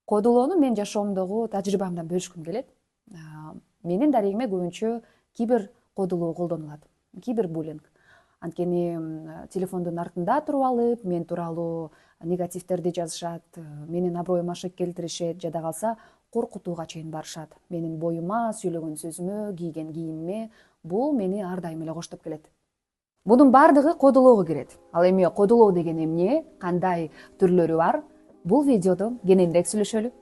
Кодулоону мен жашоомдогу тажрыйбамдан бөлүшкүм келет. Менин дарегиме көбүнчө кибер кодулоо колдонулат. Кибербуллинг. Анткени телефондун артында туруп алып, мен тууралуу негативдерди жазышат, менин аброюма шек келтиришет, жада калса коркутууга чейин барышат. Менин боюма, сүйлөгөн сөзүмө, кийген кийимиме бул мени ар дайым эле коштоп келет. Бунун баардыгы кодулоого кирет. Ал эми кодулоо деген эмне, кандай түрлөрү бар? Бул видеодо кененирээк сүйлөшөлү.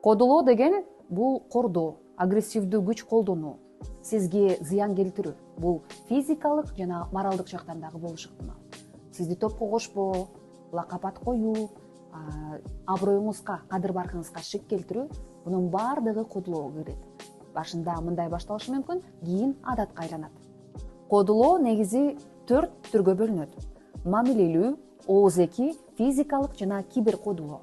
Кодулоо деген бул кордоо, агрессивдүү күч колдонуу, сизге зыян келтирүү. Бул физикалык жана моралдык жактан дагы болушу ыктымал. Сизди топко кошпоо, лакап ат коюу, аброюңузга, кадыр баркыңызга шек келтирүү, бунун баардыгы кодулоого кирет. Башында мындай башталышы мүмкүн, кийин адатка айланат. Кодулоо негизи 4 түргө бөлүнөт. Мамилелүү, оозеки, физикалык жана кибер кодулоо.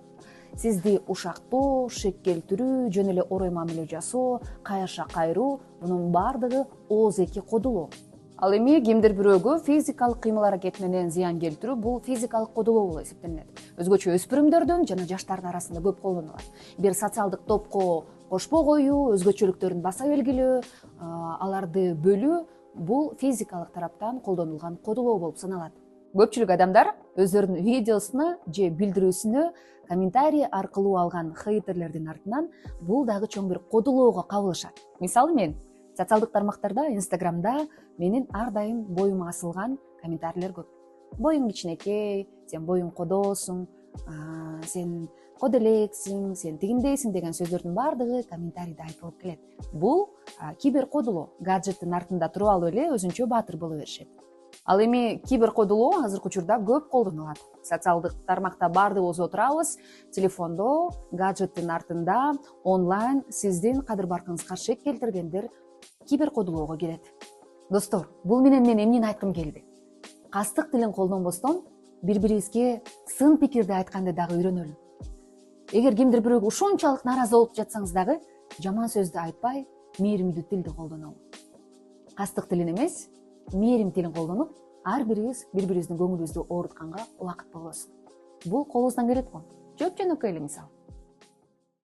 Сизди ушактоо, шек келтирүү, жөн эле орой мамиле жасоо, кайырша кайруу, бунун баардыгы оозеки кодулоо. Ал эми кимдир бирөөгө физикалык кыймыл аракет менен зыян келтирүү бул физикалык кодулоо болуп эсептелинет. Өзгөчө өспүрүмдөрдүн жана жаштардын арасында көп колдонулат. Бир социалдык топко кошпой коюу, өзгөчөлүктөрүн баса белгилөө, аларды бөлүү бул физикалык тараптан колдонулган кодулоо болуп саналат. Көпчүлүк адамдар өздөрүнүн видеосуна же билдирүүсүнө комментарий аркылуу алган хейтерлердин артынан бул дагы чоң бир кодулоого кабылышат. Мисалы мен социалдык тармактарда, Инстаграмда менин ар дайым боюма асылган комментарийлер көп. Боюң кичинекей, сен боюң кодоосуң, сен код элексиң, сен тигиндейсиң деген сөздөрдүн баардыгы комментарийде айтылып келет. Бул кибер кодулоо. Гаджеттин артында туруп алып эле өзүнчө баатыр боло беришет. Ал эми кибер кодулоо азыркы учурда көп колдонулат. Социалдык тармакта баардыгыбыз отурабыз, телефондо, гаджеттин артында, онлайн сиздин кадыр баркыңызга шек келтиргендер кибер кодулоого кирет. Достор, бул менен мен эмнени айткым келди? Кастык тилин колдонбостон бири-бирибизге сын пикирди айтканды дагы үйрөнөлү. Эгер кимдир бирөөгө ушунчалык нааразы болуп жатсаңыз дагы, жаман сөздү айтпай, мээримдүү тилди колдонолу. Кастык тилин эмес, мээрим тилин колдонуп, ар бирибиз бири-бирибиздин көңүлүбүздү оорутканга убакыт болбосун. Бул колубуздан келет го. Жөп жөнөкөй эле мисал.